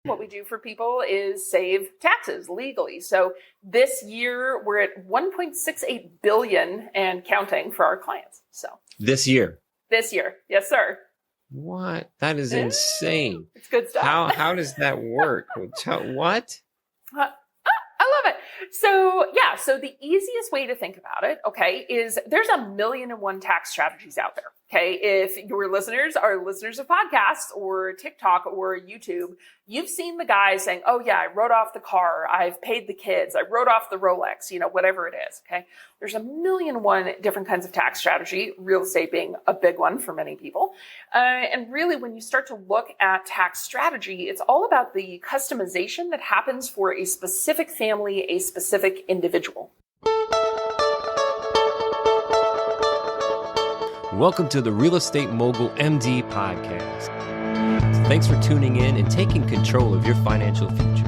What we do for people is save taxes legally. So this year we're at 1.68 billion and counting for our clients. So This year. Yes, sir. What? That is insane. It's good stuff. How does that work? What? I love it. So the easiest way to think about it, okay, is there's 1,000,001 tax strategies out there. Okay. If your listeners are listeners of podcasts or TikTok or YouTube, you've seen the guy saying, oh yeah, I wrote off the car. I've paid the kids. I wrote off the Rolex, whatever it is. Okay. There's 1,000,001 different kinds of tax strategy, real estate being a big one for many people. And really, when you start to look at tax strategy, it's all about the customization that happens for a specific family, a specific individual. Welcome to the Real Estate Mogul MD podcast. Thanks for tuning in and taking control of your financial future.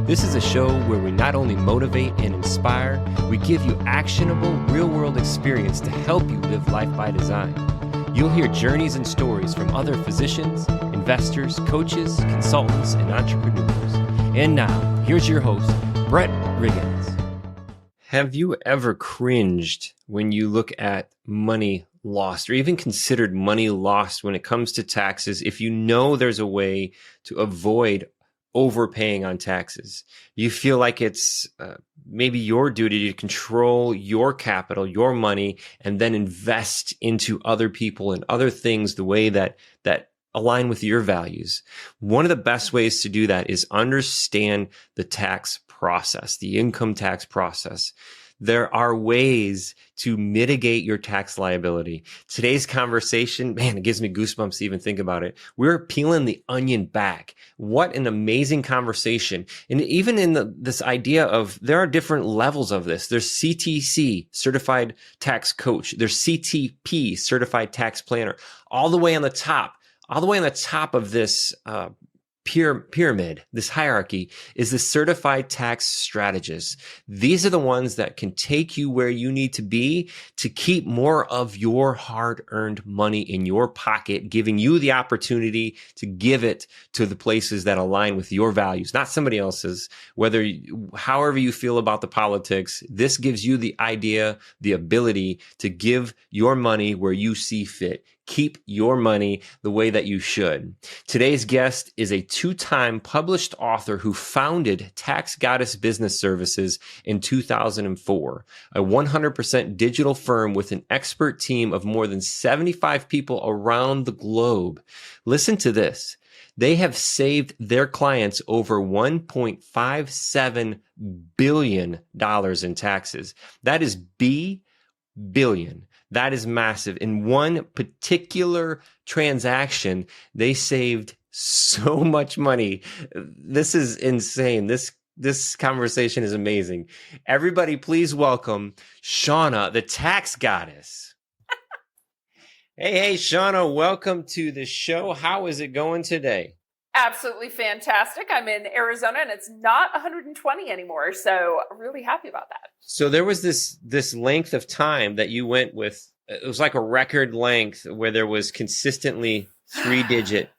This is a show where we not only motivate and inspire, we give you actionable real-world experience to help you live life by design. You'll hear journeys and stories from other physicians, investors, coaches, consultants, and entrepreneurs. And now, here's your host, Brett Riggins. Have you ever cringed when you look at money lost or even considered money lost when it comes to taxes if you know there's a way to avoid overpaying on taxes? You feel like it's maybe your duty to control your capital, your money, and then invest into other people and other things the way that align with your values. One of the best ways to do that is understand the tax process, the income tax process. There are ways to mitigate your tax liability. Today's conversation, man, it gives me goosebumps to even think about it. We're peeling the onion back. What an amazing conversation. And even in this idea of there are different levels of this. There's CTC, Certified Tax Coach. There's CTP, Certified Tax Planner. All the way on the top of this pyramid, this hierarchy, is the certified tax strategist. These are the ones that can take you where you need to be to keep more of your hard-earned money in your pocket, giving you the opportunity to give it to the places that align with your values, not somebody else's. However you feel about the politics, this gives you the idea, the ability to give your money where you see fit. Keep your money the way that you should. Today's guest is a two-time published author who founded Tax Goddess Business Services in 2004, a 100% digital firm with an expert team of more than 75 people around the globe. Listen to this. They have saved their clients over $1.57 billion in taxes. That is billion. That is massive. In one particular transaction, they saved so much money. This is insane. This conversation is amazing. Everybody, please welcome Shauna, the tax goddess. Hey, Shauna, welcome to the show. How is it going today? Absolutely fantastic. I'm in Arizona and it's not 120 anymore. So I'm really happy about that. So there was this length of time that you went with. It was like a record length where there was consistently 3-digit.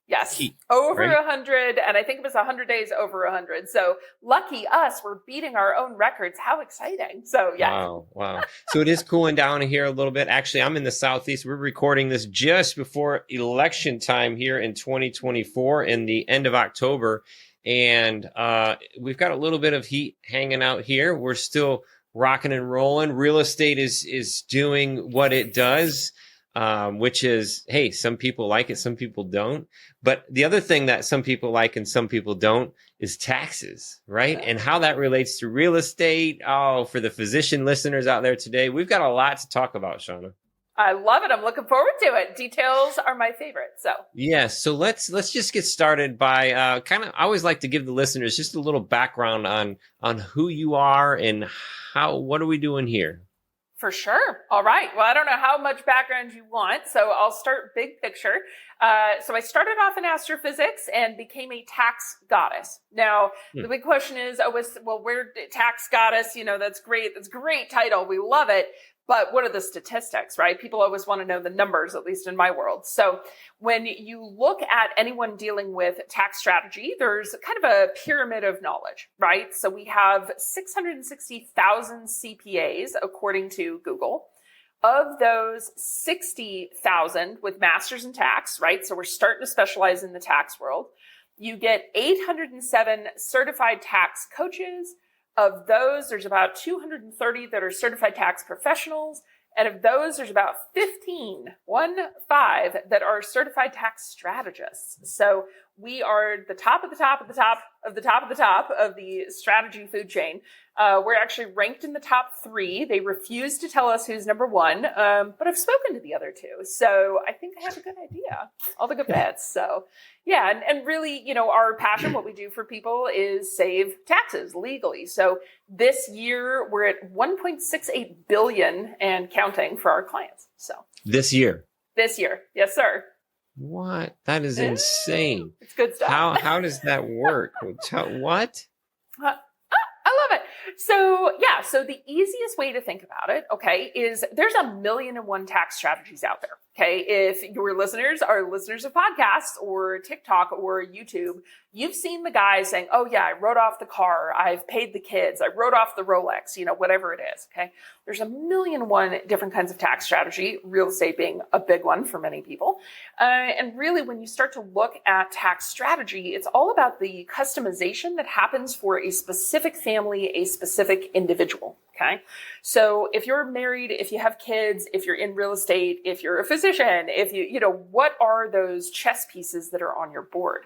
Yes, key, over right? 100. And I think it was 100 days over 100. So lucky us, we're beating our own records. How exciting. So yeah. Wow. So it is cooling down here a little bit. Actually, I'm in the Southeast. We're recording this just before election time here in 2024 in the end of October. And we've got a little bit of heat hanging out here. We're still rocking and rolling. Real estate is doing what it does. Which is, hey, some people like it, some people don't. But the other thing that some people like and some people don't is taxes, right? And how that relates to real estate. Oh, for the physician listeners out there today, we've got a lot to talk about, Shauna. I love it. I'm looking forward to it. Details are my favorite. So yes. So let's just get started by I always like to give the listeners just a little background on who you are and what are we doing here? For sure. All right. Well, I don't know how much background you want, so I'll start big picture. So I started off in astrophysics and became a tax goddess. Now, the big question is, where did tax goddess? That's great. That's a great title. We love it. But what are the statistics, right? People always want to know the numbers, at least in my world. So when you look at anyone dealing with tax strategy, there's kind of a pyramid of knowledge, right? So we have 660,000 CPAs, according to Google. Of those, 60,000 with masters in tax, right? So we're starting to specialize in the tax world. You get 807 certified tax coaches. Of those, there's about 230 that are certified tax professionals. And of those, there's about 15 that are certified tax strategists. So we are the top of the top of the top of the top of the top of the strategy food chain. We're actually ranked in the top 3. They refuse to tell us who's number 1, but I've spoken to the other 2. So I think I have a good idea. All the good bets. So yeah, and really, our passion, what we do for people is save taxes legally. So this year we're at 1.68 billion and counting for our clients. So This year. Yes, sir. What? That is insane. It's good stuff. How does that work? What? I love it. So the easiest way to think about it, okay, is there's 1,000,001 tax strategies out there. Okay. If your listeners are listeners of podcasts or TikTok or YouTube, you've seen the guy saying, oh yeah, I wrote off the car. I've paid the kids. I wrote off the Rolex, whatever it is. Okay. There's 1,000,001 different kinds of tax strategy, real estate being a big one for many people. And really, when you start to look at tax strategy, it's all about the customization that happens for a specific family, a specific individual. Okay. So if you're married, if you have kids, if you're in real estate, if you're a physician, if what are those chess pieces that are on your board?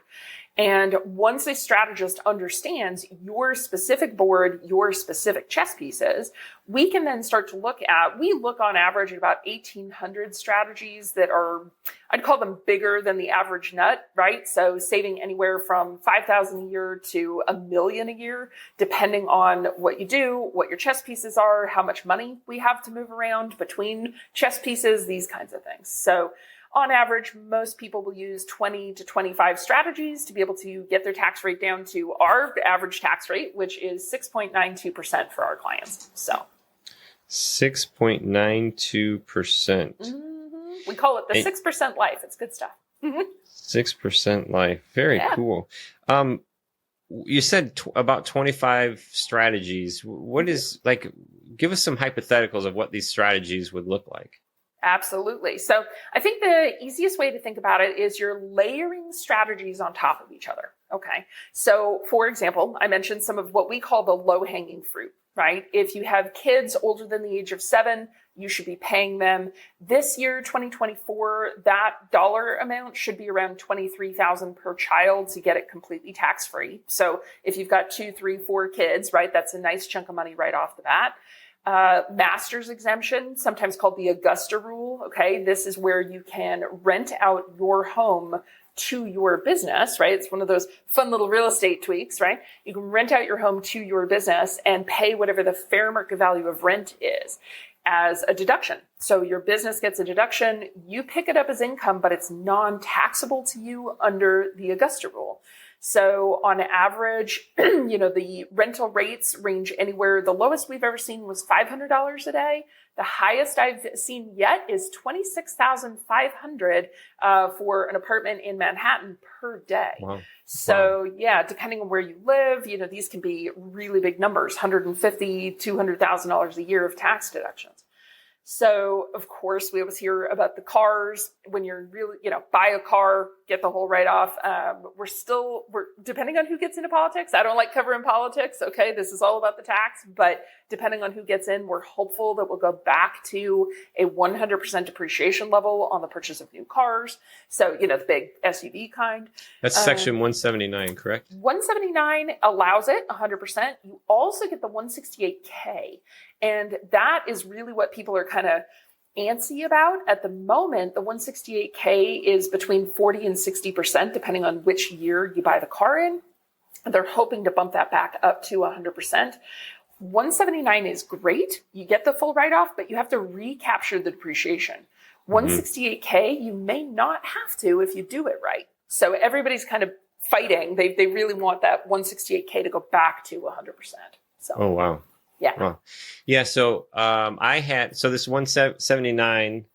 And once a strategist understands your specific board, your specific chess pieces, we can then start to we look on average at about 1,800 strategies that are, I'd call them bigger than the average nut, right? So saving anywhere from 5,000 a year to $1 million a year, depending on what you do, what your chess pieces are, how much money we have to move around between chess pieces, these kinds of things. So on average, most people will use 20 to 25 strategies to be able to get their tax rate down to our average tax rate, which is 6.92% for our clients. So 6.92%. Mm-hmm. We call it the 6% life. It's good stuff. 6% life. Very cool. You said about 25 strategies. What is, give us some hypotheticals of what these strategies would look like. Absolutely. So I think the easiest way to think about it is you're layering strategies on top of each other. Okay. So for example, I mentioned some of what we call the low-hanging fruit, right? If you have kids older than the age of 7, you should be paying them. This year, 2024, that dollar amount should be around $23,000 per child to get it completely tax-free. So if you've got 2, 3, 4 kids, right, that's a nice chunk of money right off the bat. Master's exemption, sometimes called the Augusta rule. Okay. This is where you can rent out your home to your business, right? It's one of those fun little real estate tweaks, right? You can rent out your home to your business and pay whatever the fair market value of rent is as a deduction. So your business gets a deduction, you pick it up as income, but it's non-taxable to you under the Augusta rule. So on average, the rental rates range anywhere. The lowest we've ever seen was $500 a day. The highest I've seen yet is $26,500 for an apartment in Manhattan per day. Wow. So yeah, depending on where you live, these can be really big numbers, $150,000, $200,000 a year of tax deductions. So of course we always hear about the cars. When you're really, buy a car, get the whole write-off. We're depending on who gets into politics. I don't like covering politics. Okay. This is all about the tax, but depending on who gets in, we're hopeful that we'll go back to a 100% depreciation level on the purchase of new cars. So, the big SUV kind. That's section 179, correct? 179 allows it 100%. You also get the 168K. And that is really what people are kind of antsy about at the moment. The 168K is between 40 and 60%, depending on which year you buy the car in. They're hoping to bump that back up to 100%. 179 is great. You get the full write-off, but you have to recapture the depreciation. 168K, you may not have to if you do it right. So everybody's kind of fighting. They really want that 168K to go back to 100%. So. Oh, wow. Yeah. Well, yeah. So I had this 179.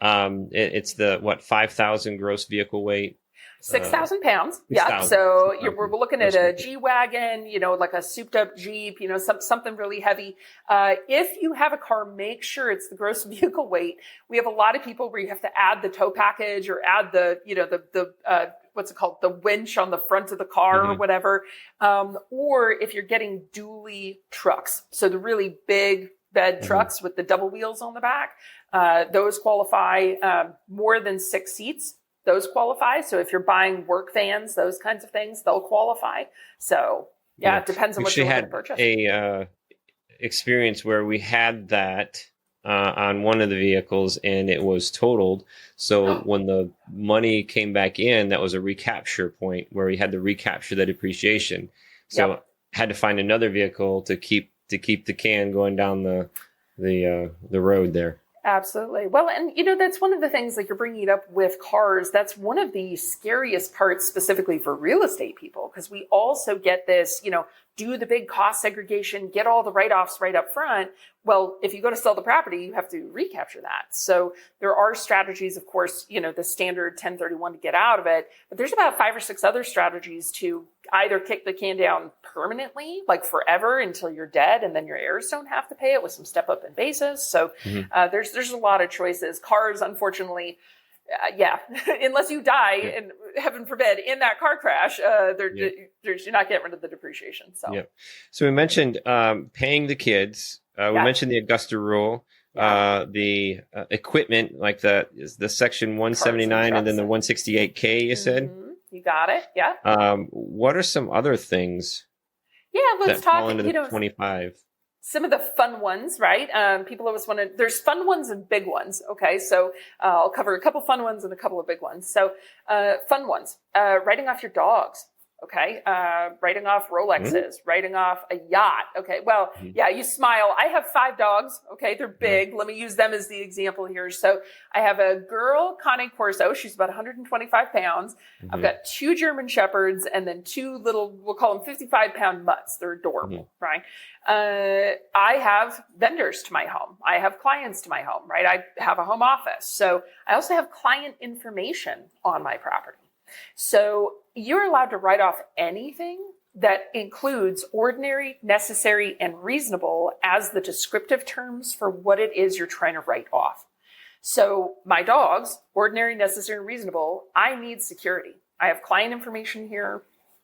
It's the 5,000 gross vehicle weight. 6,000 pounds. Yeah. 6,000. So we're looking at Gross a vehicle. G-Wagon, like a souped up Jeep, something really heavy. If you have a car, make sure it's the gross vehicle weight. We have a lot of people where you have to add the tow package or add the what's it called? The winch on the front of the car or whatever. Or if you're getting dually trucks. So the really big bed trucks with the double wheels on the back, those qualify. More than 6 seats, those qualify. So if you're buying work vans, those kinds of things, they'll qualify. So yeah, it depends on what you're looking to purchase. A experience where we had that on one of the vehicles and it was totaled. So when the money came back in, that was a recapture point where we had to recapture the depreciation. So had to find another vehicle to keep the can going down the road there. Absolutely. Well, and that's one of the things, like you're bringing it up with cars. That's one of the scariest parts specifically for real estate people, because we also get this, do the big cost segregation, get all the write-offs right up front. Well, if you go to sell the property, you have to recapture that. So there are strategies, of course, the standard 1031 to get out of it, but there's about 5 or 6 other strategies to either kick the can down permanently, like forever until you're dead, and then your heirs don't have to pay it with some step up in basis. So there's a lot of choices. Cars, unfortunately, unless you die, and heaven forbid, in that car crash, you're not getting rid of the depreciation. So we mentioned paying the kids. We mentioned the Augusta rule, the equipment, like the section 179 and then the 168K. You said you got it. Yeah. What are some other things? Yeah, let's that talk. Fall into the 25. Some of the fun ones, right? People always want to, there's fun ones and big ones. Okay. So, I'll cover a couple fun ones and a couple of big ones. So, fun ones, writing off your dogs. Okay. Writing off Rolexes, writing off a yacht. Okay. Well, you smile. I have 5 dogs. Okay. They're big. Let me use them as the example here. So I have a girl, Connie Corso. She's about 125 pounds. I've got 2 German Shepherds and then 2 little, we'll call them 55-pound mutts. They're adorable, right? I have vendors to my home. I have clients to my home, right? I have a home office. So I also have client information on my property. So you're allowed to write off anything that includes ordinary, necessary, and reasonable as the descriptive terms for what it is you're trying to write off. So my dogs, ordinary, necessary, and reasonable, I need security. I have client information here.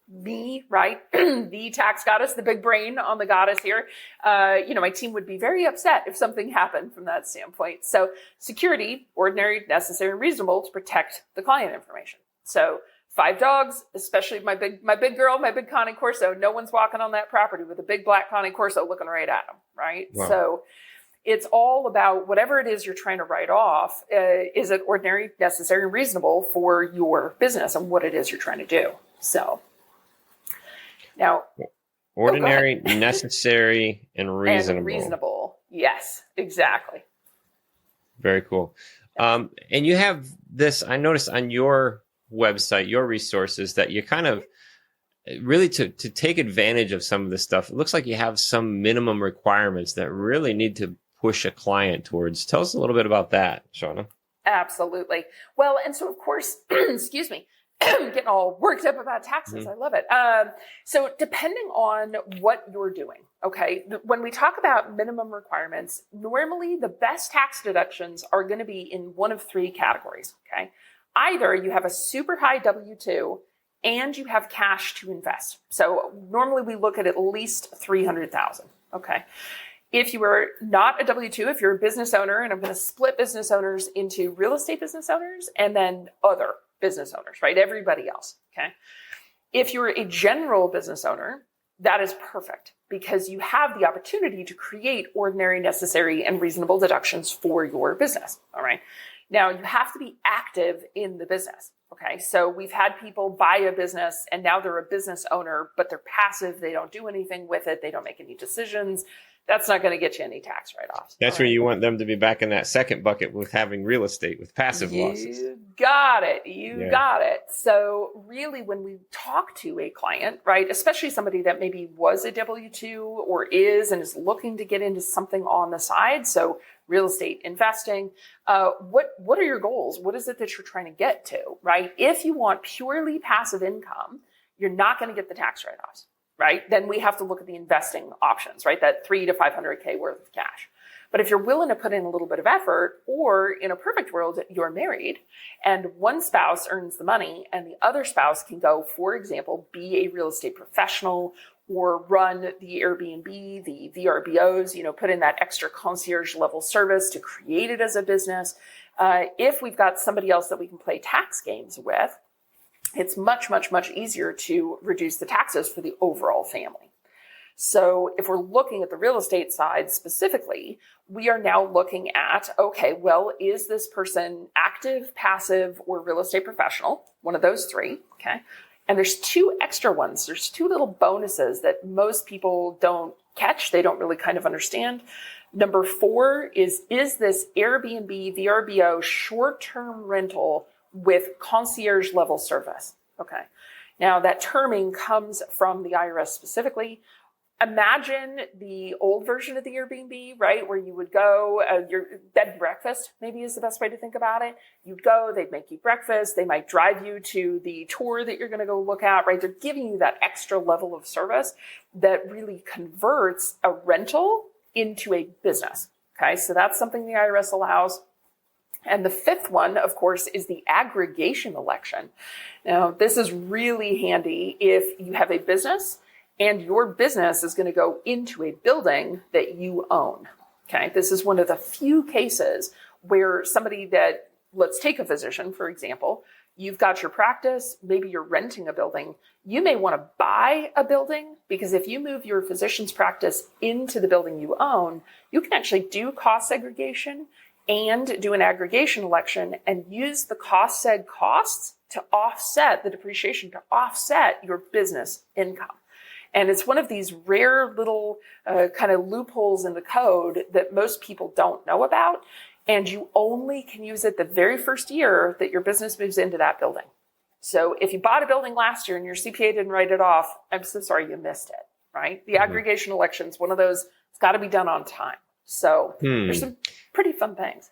Me, right? The tax goddess, the big brain on the goddess here. My team would be very upset if something happened from that standpoint. So security, ordinary, necessary, and reasonable to protect the client information. So 5 dogs, especially my big girl, my big Connie Corso. No one's walking on that property with a big black Connie Corso looking right at them, right? Wow. So it's all about whatever it is you're trying to write off. Is it ordinary, necessary, and reasonable for your business and what it is you're trying to do? So now, ordinary, necessary, and reasonable. And reasonable, yes, exactly. Very cool. And you have this. I noticed on your website, your resources, that you kind of really to take advantage of some of this stuff. It looks like you have some minimum requirements that really need to push a client towards. Tell us a little bit about that, Shauna. Absolutely. Well, and so of course, excuse me, getting all worked up about taxes. I love it. So depending on what you're doing, okay, when we talk about minimum requirements, normally the best tax deductions are going to be in one of 3 categories, okay? Either you have a super high W-2 and you have cash to invest. So normally we look at least $300,000. Okay. If you are not a W-2, if you're a business owner, and I'm going to split business owners into real estate business owners and then other business owners, right? Everybody else. Okay. If you're a general business owner, that is perfect because you have the opportunity to create ordinary, necessary, and reasonable deductions for your business. All right. Now, you have to be active in the business, okay? So we've had people buy a business and now they're a business owner, but they're passive. They don't do anything with it. They don't make any decisions. That's not going to get you any tax write-offs. That's where you want them to be back in that second bucket with having real estate, with passive losses. You got it. You got it. So really, when we talk to a client, right, especially somebody that maybe was a W-2 or is and is looking to get into something on the side, so real estate investing, what are your goals? What is it that you're trying to get to, right? If you want purely passive income, you're not going to get the tax write-offs, right? Then we have to look at the investing options, right? That $300K to $500K worth of cash. But if you're willing to put in a little bit of effort, or in a perfect world, you're married and one spouse earns the money and the other spouse can go, for example, be a real estate professional or run the Airbnb, the VRBOs, put in that extra concierge level service to create it as a business. If we've got somebody else that we can play tax games with, it's much, much, much easier to reduce the taxes for the overall family. So if we're looking at the real estate side specifically, we are now looking at, okay, well, is this person active, passive, or real estate professional? One of those three, okay? And there's two extra ones. There's two little bonuses that most people don't catch. They don't really kind of understand. Number 4 is this Airbnb, VRBO, short-term rental with concierge level service? Okay. Now that terming comes from the IRS specifically. Imagine the old version of the Airbnb, right? Where you would go, your bed and breakfast maybe is the best way to think about it. You'd go, they'd make you breakfast. They might drive you to the tour that you're going to go look at, right? They're giving you that extra level of service that really converts a rental into a business. Okay. So that's something the IRS allows. And the 5th one, of course, is the aggregation election. Now, this is really handy if you have a business and your business is going to go into a building that you own. Okay, this is one of the few cases where somebody that, let's take a physician, for example, you've got your practice, maybe you're renting a building. You may want to buy a building because if you move your physician's practice into the building you own, you can actually do cost segregation and do an aggregation election and use the cost seg costs to offset the depreciation, to offset your business income. And it's one of these rare little kind of loopholes in the code that most people don't know about. And you only can use it the very first year that your business moves into that building. So if you bought a building last year and your CPA didn't write it off, I'm so sorry you missed it, right? The aggregation election is one of those, it's got to be done on time. So there's some pretty fun things.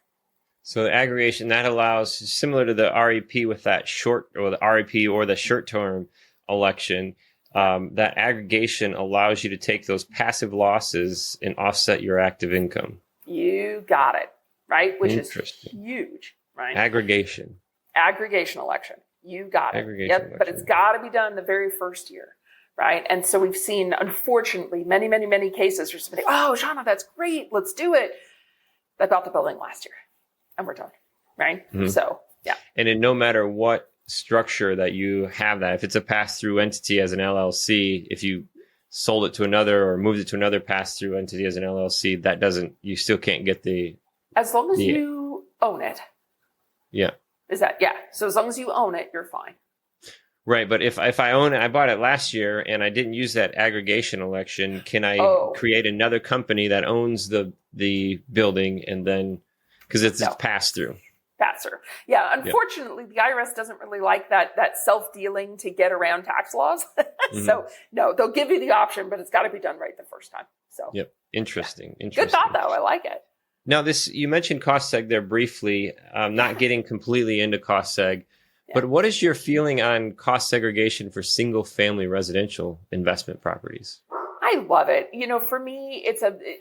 So the aggregation, that allows, similar to the REP with that short, or the REP or the short-term election, that aggregation allows you to take those passive losses and offset your active income. You got it, right? Which is huge, right? Aggregation election. You got it. Election. But it's got to be done the very first year, right? And so we've seen, unfortunately, many, many, many cases where somebody, oh, Shauna, that's great. Let's do it. I bought the building last year and we're done, right? So, yeah. And in no matter what structure that you have that, if it's a pass-through entity as an LLC, if you sold it to another or moved it to another pass-through entity as an LLC, that doesn't, you still can't get the... As long as you own it. Yeah. Is that, yeah. So as long as you own it, you're fine. Right. But if I own it, I bought it last year and I didn't use that aggregation election, can I create another company that owns the building and then, because it's pass-through? Pass-through. Yeah, unfortunately, the IRS doesn't really like that self-dealing to get around tax laws. So, no, they'll give you the option, but it's got to be done right the first time. So, Interesting. Good thought, though. I like it. Now, you mentioned cost seg there briefly, not getting completely into cost seg, but what is your feeling on cost segregation for single-family residential investment properties? I love it. For me,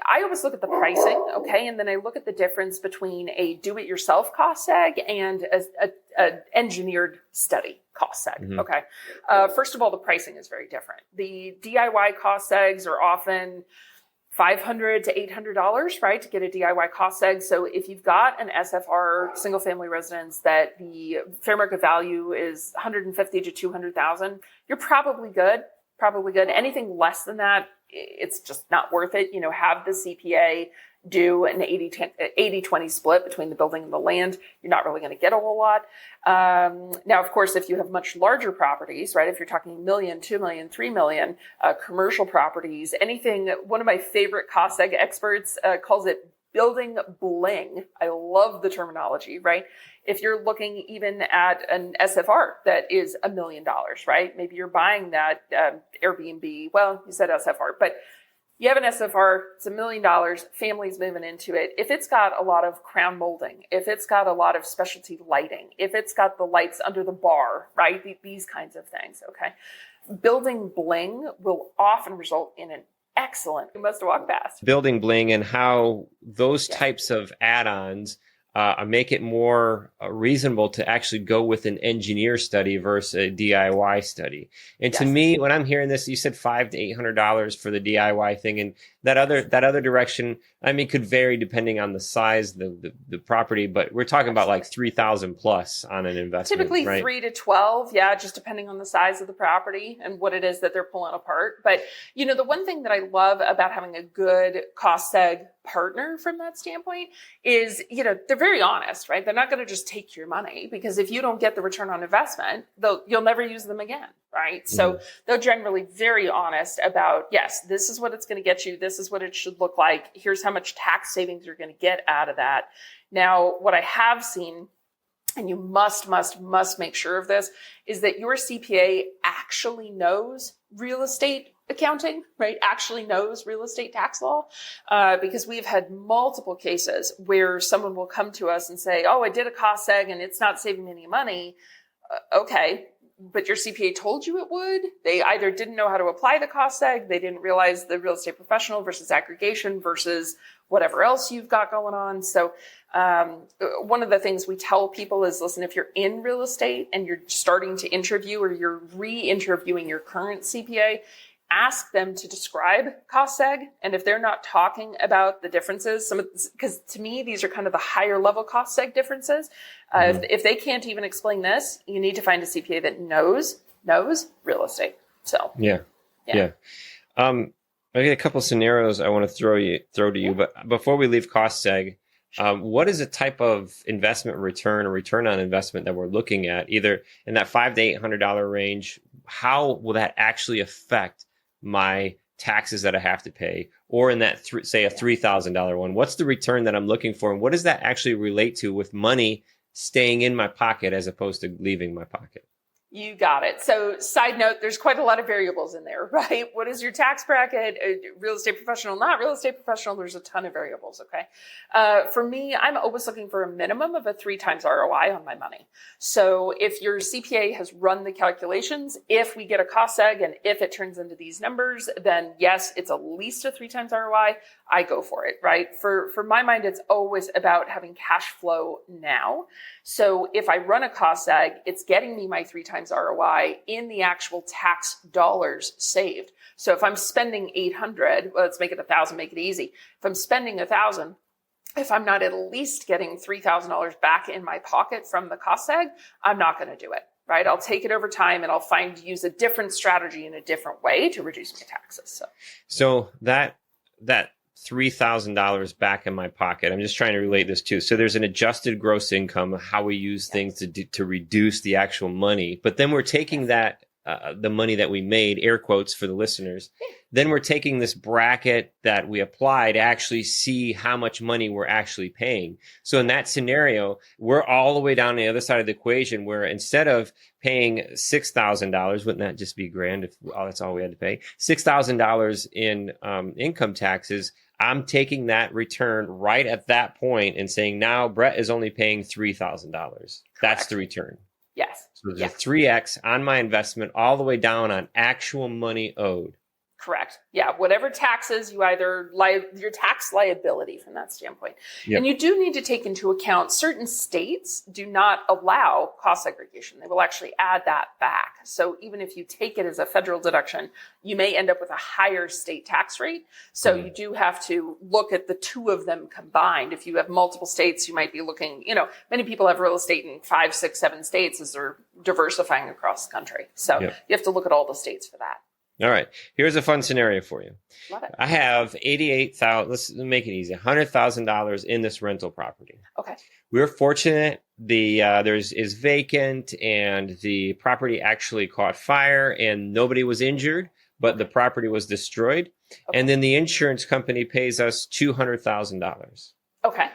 I always look at the pricing, okay? And then I look at the difference between a do-it-yourself cost seg and an engineered study cost seg, okay? First of all, the pricing is very different. The DIY cost segs are often $500 to $800, right, to get a DIY cost seg. So if you've got an SFR single-family residence that the fair market value is $150,000 to $200,000, you're probably good. Anything less than that, it's just not worth it. Have the CPA do an 80-20 split between the building and the land, you're not really going to get a whole lot. Now, of course, if you have much larger properties, right, if you're talking $1 million, $2 million, $3 million, commercial properties, anything, one of my favorite cost seg experts calls it building bling. I love the terminology, right? If you're looking even at an SFR that is $1 million, right? Maybe you're buying that Airbnb. Well, you said SFR, but you have an SFR, it's $1 million, families moving into it. If it's got a lot of crown molding, if it's got a lot of specialty lighting, if it's got the lights under the bar, right? These kinds of things, okay? Building bling will often result in an excellent, you must walk past. Building bling and how those types of add-ons make it more reasonable to actually go with an engineer study versus a DIY study. And to me, when I'm hearing this, you said $500 to $800 for the DIY thing, and that other direction, I mean, could vary depending on the size, the property, but we're talking about like 3,000 plus on an investment. Typically right? 3 to 12, yeah, just depending on the size of the property and what it is that they're pulling apart. But you know, the one thing that I love about having a good cost seg partner from that standpoint is, you know, they're very honest, right? They're not going to just take your money, because if you don't get the return on investment, you'll never use them again, right? So they're generally very honest about, yes, this is what it's going to get you. This is what it should look like. Here's how much tax savings you're going to get out of that. Now, what I have seen, and you must make sure of this, is that your CPA actually knows real estate accounting, right? Actually knows real estate tax law, because we've had multiple cases where someone will come to us and say, oh, I did a cost seg and it's not saving me any money. Okay, but your CPA told you it would. They either didn't know how to apply the cost seg, they didn't realize the real estate professional versus aggregation versus whatever else you've got going on. So one of the things we tell people is, listen, if you're in real estate and you're starting to interview or you're re-interviewing your current CPA, ask them to describe cost seg. And if they're not talking about the differences, because to me, these are kind of the higher level cost seg differences. If they can't even explain this, you need to find a CPA that knows real estate. So yeah. I got a couple of scenarios I want to throw to you, but before we leave cost seg, what is a type of investment return or return on investment that we're looking at, either in that $500 to $800 range? How will that actually affect my taxes that I have to pay, or in that say a $3,000 one? What's the return that I'm looking for, and what does that actually relate to with money staying in my pocket as opposed to leaving my pocket? You got it. So side note, there's quite a lot of variables in there, right? What is your tax bracket? Real estate professional, not real estate professional. There's a ton of variables. Okay. For me, I'm always looking for a minimum of a 3 times ROI on my money. So if your CPA has run the calculations, if we get a cost seg and if it turns into these numbers, then yes, it's at least a 3 times ROI. I go for it, right? For my mind, it's always about having cash flow now. So if I run a cost seg, it's getting me my 3 times ROI in the actual tax dollars saved. So if I'm spending 800, well, let's make it 1,000, make it easy. If I'm spending 1,000, if I'm not at least getting $3,000 back in my pocket from the cost seg, I'm not going to do it, right? I'll take it over time and I'll use a different strategy in a different way to reduce my taxes. So that $3,000 back in my pocket, I'm just trying to relate this to. So there's an adjusted gross income, how we use things to reduce the actual money. But then we're taking that, the money that we made, air quotes for the listeners, then we're taking this bracket that we apply to actually see how much money we're actually paying. So in that scenario, we're all the way down the other side of the equation, where instead of paying $6,000, wouldn't that just be grand if that's all we had to pay? $6,000 in income taxes, I'm taking that return right at that point and saying, now Brett is only paying $3,000. That's the return. Yes. So there's a 3X on my investment all the way down on actual money owed. Correct. Yeah. Whatever taxes you either your tax liability from that standpoint. Yep. And you do need to take into account certain states do not allow cost segregation. They will actually add that back. So even if you take it as a federal deduction, you may end up with a higher state tax rate. So you do have to look at the two of them combined. If you have multiple states, you might be looking, many people have real estate in 5, 6, 7 states as they're diversifying across the country. So you have to look at all the states for that. All right. Here's a fun scenario for you. Love it. I have 88,000. Let's make it easy. $100,000 in this rental property. Okay. We're fortunate. There's is vacant, and the property actually caught fire, and nobody was injured, but the property was destroyed. Okay. And then the insurance company pays us $200,000. Okay.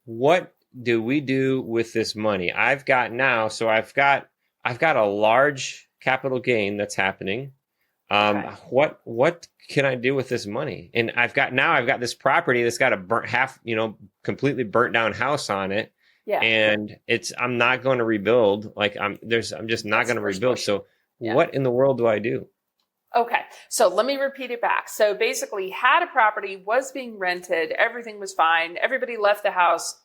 What do we do with this money? I've got a large capital gain that's happening. Okay. What can I do with this money? And I've got this property that's got a completely burnt down house on it. Yeah. And I'm not going to rebuild. I'm just not going to rebuild. So what in the world do I do? Okay. So let me repeat it back. So basically had a property, was being rented, everything was fine. Everybody left the house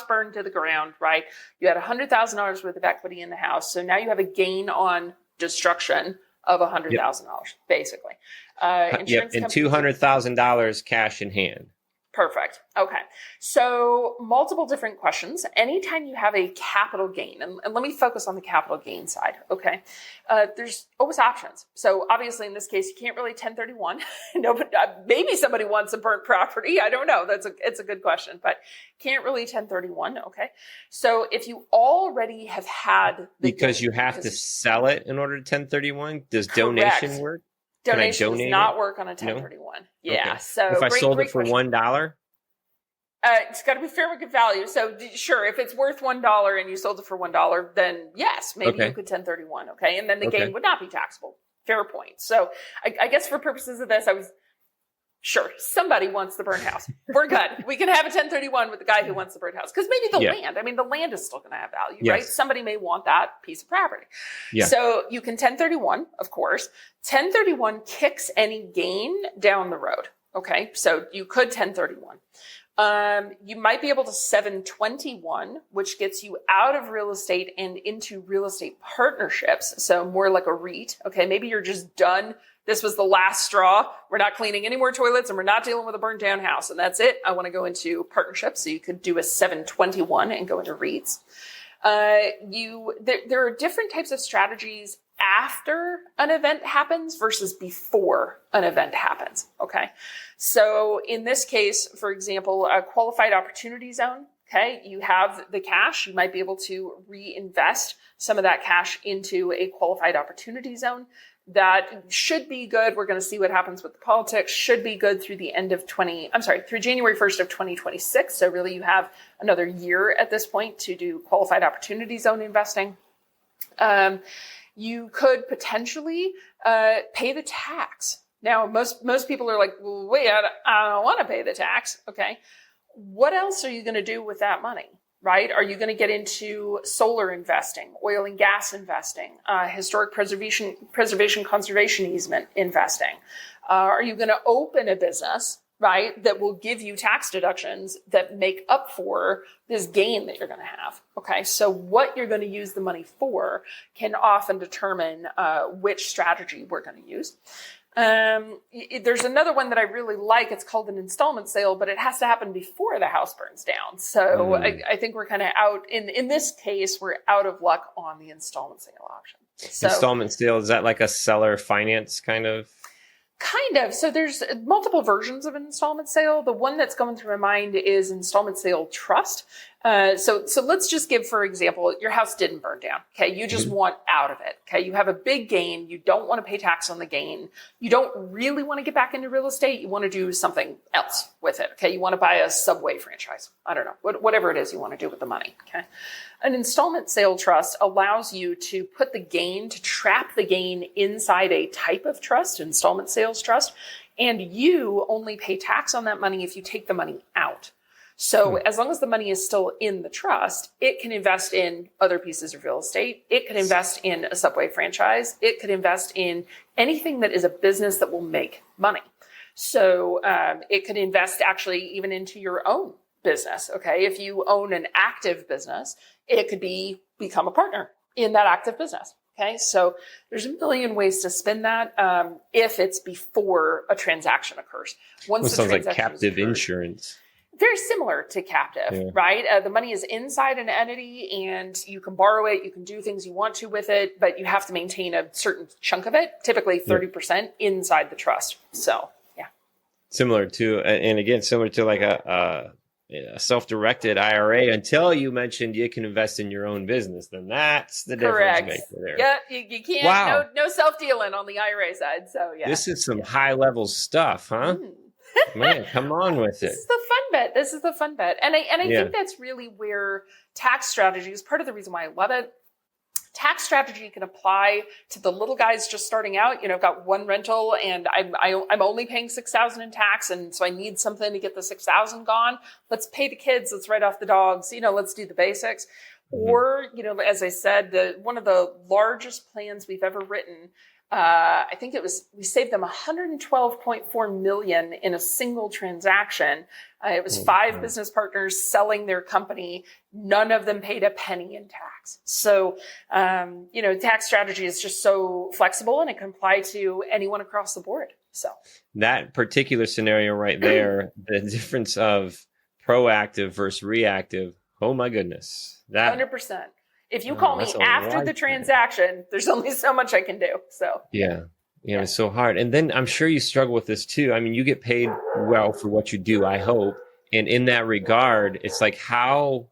burned to the ground, right? You had $100,000 worth of equity in the house. So now you have a gain on destruction of $100,000, basically. And $200,000 cash in hand. Perfect. Okay. So multiple different questions. Anytime you have a capital gain, and let me focus on the capital gain side. Okay. There's always options. So obviously in this case, you can't really 1031. No, but maybe somebody wants a burnt property. I don't know. It's a good question, but can't really 1031. Okay. So if you already have had because you have to sell it in order to 1031, does correct. Donation work? Donation does not work on a 1031. No? Yeah. Okay. So if I sold it for $1, it's got to be fair market value. So sure, if it's worth $1 and you sold it for $1, then yes, maybe you could 1031. Okay, and then the gain would not be taxable. Fair point. So I guess for purposes of this, I was sure somebody wants the burnt house. We're good. We can have a 1031 with the guy who wants the burnt house because maybe the land. I mean, the land is still going to have value, right? Somebody may want that piece of property. Yeah. So you can 1031, of course. 1031 kicks any gain down the road. Okay, so you could 1031. You might be able to 721, which gets you out of real estate and into real estate partnerships. So more like a REIT. Okay, maybe you're just done. This was the last straw. We're not cleaning any more toilets and we're not dealing with a burnt down house. And that's it. I want to go into partnerships. So you could do a 721 and go into REITs. There are different types of strategies after an event happens versus before an event happens. Okay. So in this case, for example, a qualified opportunity zone. Okay. You have the cash. You might be able to reinvest some of that cash into a qualified opportunity zone. That should be good. We're going to see what happens with the politics. Should be good through the end of through January 1st of 2026. So really you have another year at this point to do qualified opportunity zone investing. You could potentially pay the tax. Now, most people are like, well, wait, I don't want to pay the tax. Okay. What else are you going to do with that money? Right? Are you going to get into solar investing, oil and gas investing, historic preservation, conservation easement investing? Are you going to open a business, right, that will give you tax deductions that make up for this gain that you're going to have? Okay, so what you're going to use the money for can often determine which strategy we're going to use. There's another one that I really like. It's called an installment sale, but it has to happen before the house burns down. So I think we're kind of out in this case, we're out of luck on the installment sale option. So, installment sale, is that like a seller finance kind of? Kind of. So there's multiple versions of an installment sale. The one that's going through my mind is installment sale trust. So let's just give, for example, your house didn't burn down. Okay. You just want out of it. Okay. You have a big gain. You don't want to pay tax on the gain. You don't really want to get back into real estate. You want to do something else with it. Okay. You want to buy a Subway franchise. I don't know, whatever it is you want to do with the money. Okay. An installment sale trust allows you to put the gain, to trap the gain inside a type of trust, installment sales trust, and you only pay tax on that money if you take the money out. So as long as the money is still in the trust, it can invest in other pieces of real estate. It can invest in a Subway franchise. It could invest in anything that is a business that will make money. So it could invest actually even into your own business. Okay. If you own an active business, it could become a partner in that active business. Okay. So there's a million ways to spin that if it's before a transaction occurs. Once it sounds like captive insurance. Very similar to captive, right? The money is inside an entity and you can borrow it. You can do things you want to with it, but you have to maintain a certain chunk of it, typically 30% inside the trust. So, yeah. Similar to, and again, similar to like a self-directed IRA, until you mentioned you can invest in your own business, then that's the difference maker there. Yeah, you can't, no self-dealing on the IRA side. So, yeah. This is some high-level stuff, huh? Man, come on with it. This is the fun bit. And I think that's really where tax strategy is part of the reason why I love it. Tax strategy can apply to the little guys just starting out. I've got one rental and I'm only paying $6,000 in tax. And so I need something to get the $6,000 gone. Let's pay the kids. Let's write off the dogs. Let's do the basics. Mm-hmm. Or, as I said, one of the largest plans we've ever written, I think we saved them $112.4 million in a single transaction. It was 5 business partners selling their company. None of them paid a penny in tax. So, tax strategy is just so flexible and it can apply to anyone across the board. So that particular scenario right there, the difference of proactive versus reactive. Oh my goodness. 100%. If you call me after the transaction, there's only so much I can do. So yeah, it's so hard. And then I'm sure you struggle with this too. I mean, you get paid well for what you do, I hope. And in that regard, it's like, how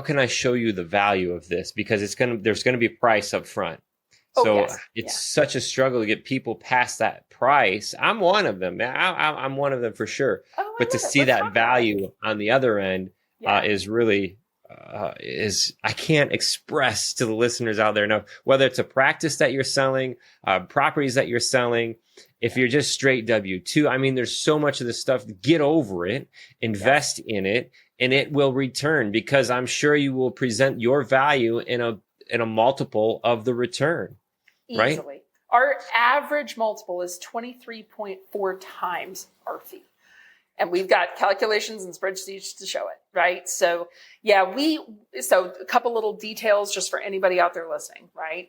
can I show you the value of this? Because there's going to be a price up front. So it's such a struggle to get people past that price. I'm one of them. I'm one of them for sure. But to see that value on the other end is really... I can't express to the listeners out there enough, whether it's a practice that you're selling, properties that you're selling, if you're just straight W-2, I mean, there's so much of this stuff. Get over it, invest in it, and it will return, because I'm sure you will present your value in a multiple of the return. Easily. Right? Our average multiple is 23.4 times our fee. And we've got calculations and spreadsheets to show it, right? So so a couple little details just for anybody out there listening, right?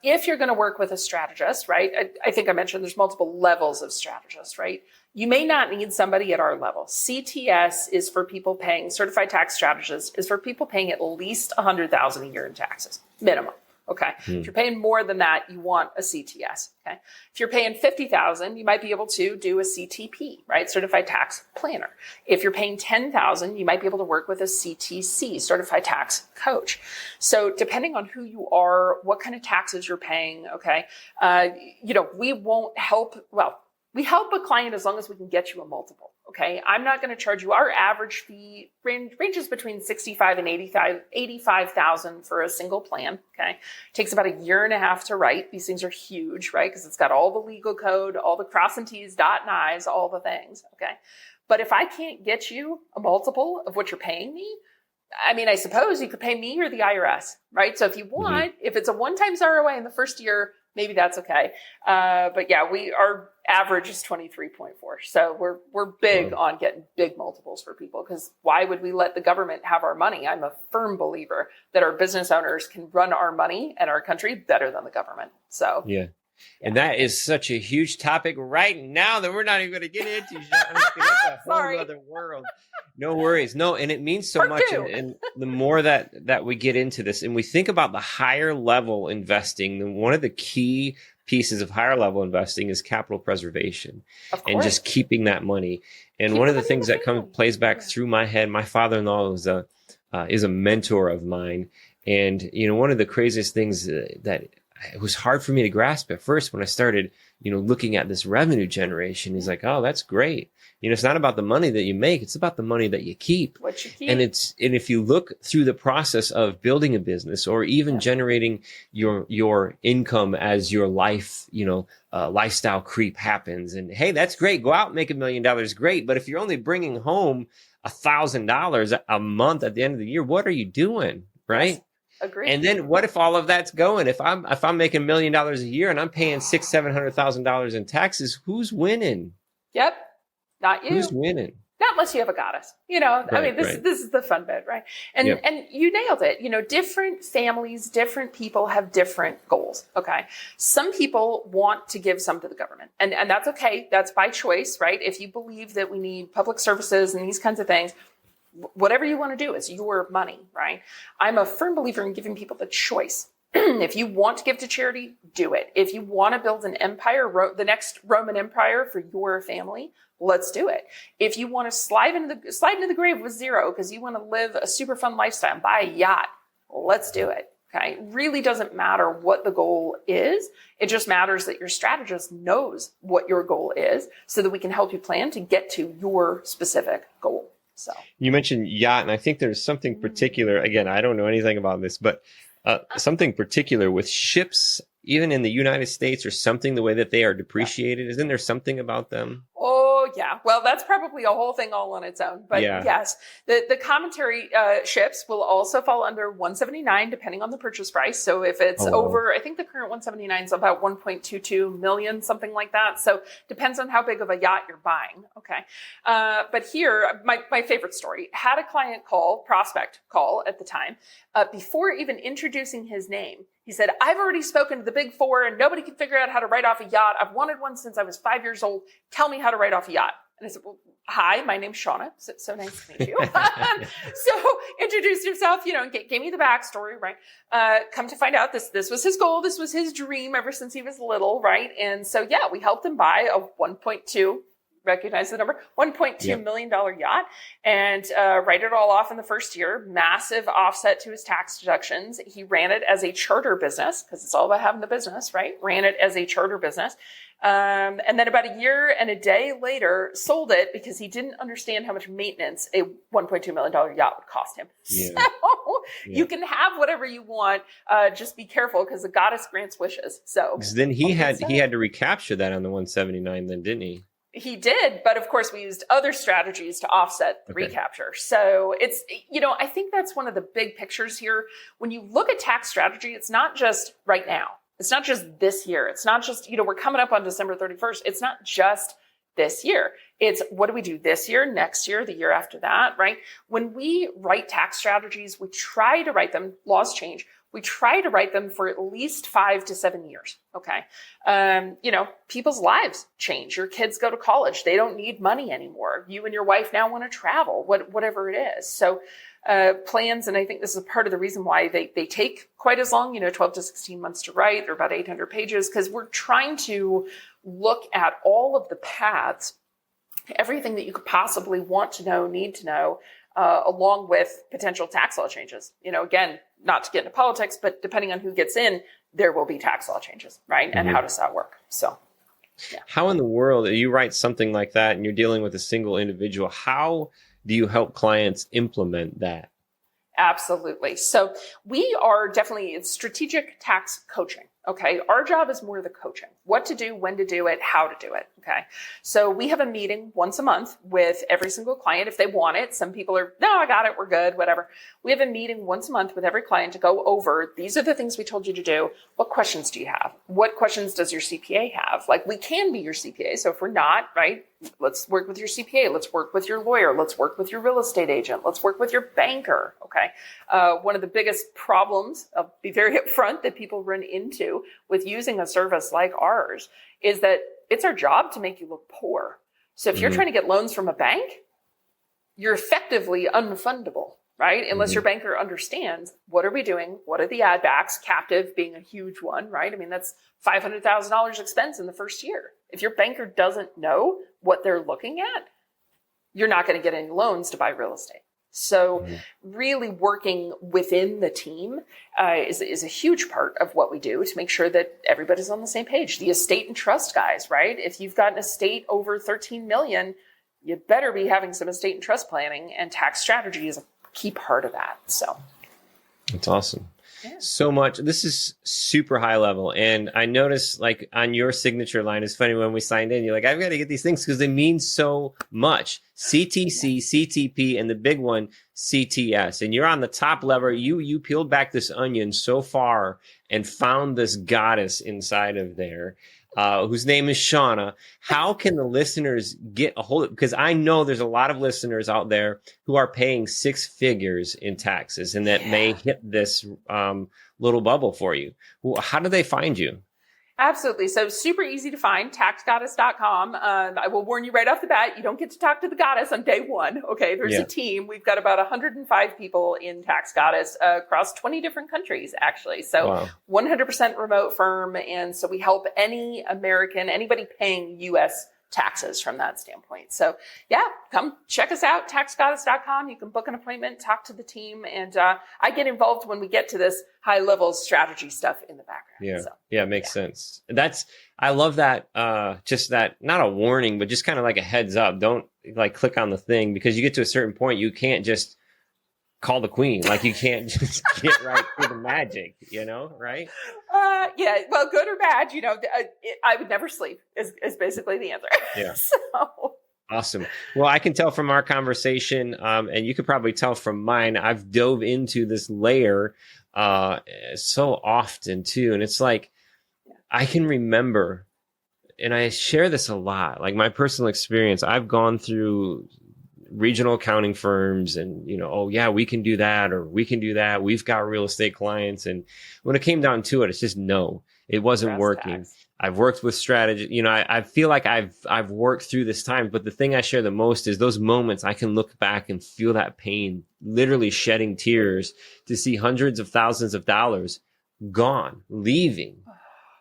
If you're going to work with a strategist, right? I think I mentioned there's multiple levels of strategists, right? You may not need somebody at our level. CTS is for people paying, certified tax strategist is for people paying at least $100,000 a year in taxes, minimum. Okay. If you're paying more than that, you want a CTS. Okay. If you're paying $50,000, you might be able to do a CTP, right? Certified Tax Planner. If you're paying $10,000, you might be able to work with a CTC, Certified Tax Coach. So depending on who you are, what kind of taxes you're paying, okay, we won't help. Well, we help a client as long as we can get you a multiple. Okay. I'm not going to charge you. Our average fee ranges between $65,000 and $85,000 for a single plan. Okay. It takes about a year and a half to write. These things are huge, right? Because it's got all the legal code, all the crossing T's, dotting I's, all the things. Okay. But if I can't get you a multiple of what you're paying me, I mean, I suppose you could pay me or the IRS, right? So if you want, if it's a one-time ROI in the first year, maybe that's okay. But yeah, our average is 23.4. So we're big on getting big multiples for people, because why would we let the government have our money? I'm a firm believer that our business owners can run our money and our country better than the government. So yeah. And that is such a huge topic right now that we're not even going to get into. That's a whole other world. No worries. No, and it means so much. And the more that we get into this and we think about the higher level investing, then one of the key pieces of higher level investing is capital preservation and just keeping that money. And one of the things that plays back through my head, my father-in-law is a mentor of mine. And, one of the craziest things that it was hard for me to grasp at first when I started, looking at this revenue generation. He's like, oh, that's great. It's not about the money that you make. It's about the money that you keep. What you keep. And if you look through the process of building a business or even generating your income as your life, lifestyle creep happens. And hey, that's great. Go out and make $1 million. Great. But if you're only bringing home $1,000 a month at the end of the year, what are you doing? Right. Yes. Agreed. And then what if all of that's going? If I'm making $1 million a year and I'm paying $600,000-$700,000 in taxes, who's winning? Yep. Not you. Who's winning? Not unless you have a goddess, I mean, this is the fun bit, right? And and you nailed it. Different families, different people have different goals. Okay. Some people want to give some to the government, and that's okay. That's by choice, right? If you believe that we need public services and these kinds of things, whatever you want to do is your money, right? I'm a firm believer in giving people the choice. If you want to give to charity, do it. If you want to build an empire, the next Roman Empire for your family, let's do it. If you want to slide into the grave with zero because you want to live a super fun lifestyle, buy a yacht, let's do it. Okay. It really doesn't matter what the goal is. It just matters that your strategist knows what your goal is so that we can help you plan to get to your specific goal. So you mentioned yacht, and I think there's something particular. Again, I don't know anything about this, but something particular with ships, even in the United States, or something, the way that they are depreciated. Isn't there something about them? Oh, yeah. Well, that's probably a whole thing all on its own. But yes, the commentary ships will also fall under 179, depending on the purchase price. So if it's over, I think the current 179 is about 1.22 million, something like that. So depends on how big of a yacht you're buying. Okay. But here, my favorite story, had a client prospect call at the time, before even introducing his name. He said, I've already spoken to the big four and nobody can figure out how to write off a yacht. I've wanted one since I was 5 years old. Tell me how to write off a yacht. And I said, well, hi, my name's Shauna. So nice to meet you. So introduced himself, and gave me the backstory, right? Come to find out this was his goal. This was his dream ever since he was little, right? And so, we helped him buy a 1.2, recognize the number, $1.2 million yacht and write it all off in the first year. Massive offset to his tax deductions. He ran it as a charter business because it's all about having the business, right? Ran it as a charter business. And then about a year and a day later, sold it because he didn't understand how much maintenance a $1.2 million yacht would cost him. Yeah. So you can have whatever you want. Just be careful because the goddess grants wishes. So then he had to recapture that on the 179 then, didn't he? He did, but of course we used other strategies to offset the recapture. So it's, I think that's one of the big pictures here. When you look at tax strategy, it's not just right now. It's not just this year. It's not just, we're coming up on December 31st. It's not just this year. It's what do we do this year, next year, the year after that, right? When we write tax strategies, we try to write them, laws change. We try to write them for at least 5 to 7 years. Okay. People's lives change. Your kids go to college. They don't need money anymore. You and your wife now want to travel, whatever it is. So, plans. And I think this is part of the reason why they take quite as long, 12 to 16 months to write. They're about 800 pages because we're trying to look at all of the paths, everything that you could possibly want to know, need to know, along with potential tax law changes. Again, not to get into politics, but depending on who gets in, there will be tax law changes, right? And how does that work? So, How in the world, you write something like that and you're dealing with a single individual, how do you help clients implement that? Absolutely. So we are definitely strategic tax coaching. Okay. Our job is more the coaching, what to do, when to do it, how to do it. Okay. So we have a meeting once a month with every single client if they want it. Some people are, no, I got it. We're good. Whatever. We have a meeting once a month with every client to go over, these are the things we told you to do. What questions do you have? What questions does your CPA have? Like we can be your CPA. So if we're not, right, let's work with your CPA. Let's work with your lawyer. Let's work with your real estate agent. Let's work with your banker. Okay. One of the biggest problems, I'll be very upfront, that people run into with using a service like ours is that it's our job to make you look poor. So if you're trying to get loans from a bank, you're effectively unfundable, right? Unless your banker understands what are we doing? What are the add backs? Captive being a huge one, right? I mean, that's $500,000 expense in the first year. If your banker doesn't know what they're looking at, you're not going to get any loans to buy real estate. So really working within the team is a huge part of what we do to make sure that everybody's on the same page. The estate and trust guys, right? If you've got an estate over 13 million, you better be having some estate and trust planning, and tax strategy is a key part of that. So that's awesome. Yeah. So much. This is super high level. And I noticed like on your signature line, it's funny when we signed in, you're like, I've got to get these things because they mean so much. CTC, CTP, and the big one, CTS. And you're on the top level. You peeled back this onion so far and found this goddess inside of there. whose name is Shauna. How can the listeners get a hold of it? Because I know there's a lot of listeners out there who are paying six figures in taxes and that may hit this little bubble for you. Well, how do they find you? Absolutely. So super easy to find, taxgoddess.com. I will warn you right off the bat, you don't get to talk to the goddess on day one. Okay. There's a team. We've got about 105 people in Tax Goddess across 20 different countries, actually. So 100% remote firm. And so we help any American, anybody paying U.S. taxes from that standpoint. So yeah, come check us out, taxgoddess.com. You can book an appointment, talk to the team. And I get involved when we get to this high level strategy stuff in the background. Yeah, makes sense. I love that. Just that, not a warning, but just kind of like a heads up. Don't like click on the thing, because you get to a certain point, you can't just call the queen. Like you can't just get right through the magic, right? Yeah. Well, good or bad, I would never sleep is basically the answer. Yeah. So. Awesome. Well, I can tell from our conversation, and you could probably tell from mine, I've dove into this layer so often too. And it's like, I can remember, and I share this a lot, like my personal experience. I've gone through regional accounting firms and, oh yeah, we can do that, or we can do that. We've got real estate clients. And when it came down to it, it's just, no, it wasn't working. Tax. I've worked with strategy. I feel like I've worked through this time, but the thing I share the most is those moments I can look back and feel that pain, literally shedding tears to see hundreds of thousands of dollars gone, leaving,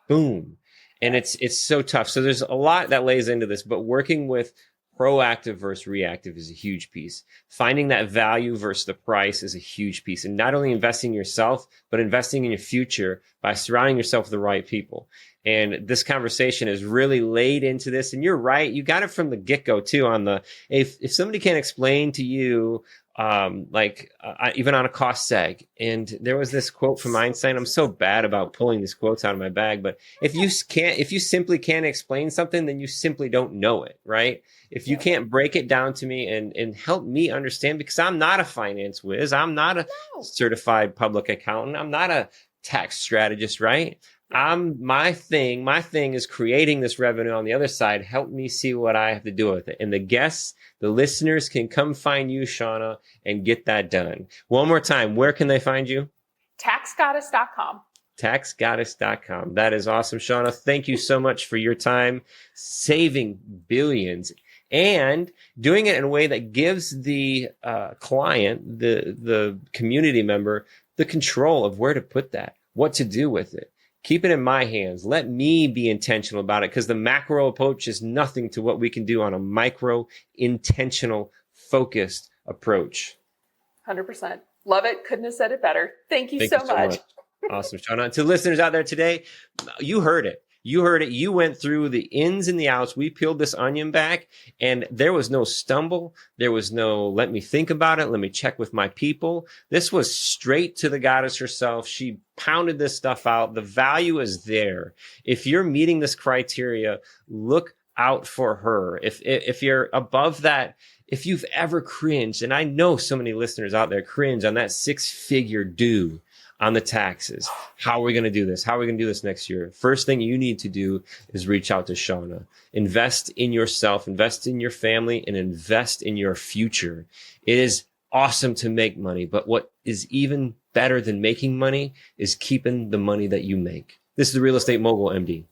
boom. And it's so tough. So there's a lot that lays into this, but working with proactive versus reactive is a huge piece. Finding that value versus the price is a huge piece. And not only investing in yourself, but investing in your future by surrounding yourself with the right people. And this conversation is really laid into this. And you're right. You got it from the get-go too on if somebody can't explain to you, even on a cost seg. And there was this quote from Einstein. I'm so bad about pulling these quotes out of my bag, but if you simply can't explain something, then you simply don't know it, right? If you can't break it down to me and help me understand, because I'm not a finance whiz. I'm not a certified public accountant. I'm not a tax strategist, right? My thing is creating this revenue on the other side. Help me see what I have to do with it. And the listeners can come find you, Shauna, and get that done. One more time, where can they find you? Taxgoddess.com. Taxgoddess.com. That is awesome, Shauna. Thank you so much for your time, saving billions and doing it in a way that gives the client, the community member, the control of where to put that, what to do with it. Keep it in my hands. Let me be intentional about it, because the macro approach is nothing to what we can do on a micro, intentional, focused approach. 100%. Love it. Couldn't have said it better. Thank you so much. Awesome, Shauna. To listeners out there today, you heard it. You went through the ins and the outs. We peeled this onion back, and there was no stumble. There was no, let me think about it. Let me check with my people. This was straight to the goddess herself. She pounded this stuff out. The value is there. If you're meeting this criteria, look out for her. If you're above that, if you've ever cringed, and I know so many listeners out there cringe on that 6-figure due on the taxes. How are we going to do this? How are we going to do this next year? First thing you need to do is reach out to Shauna. Invest in yourself, invest in your family, and invest in your future. It is awesome to make money, but what is even better than making money is keeping the money that you make. This is the Real Estate Mogul MD.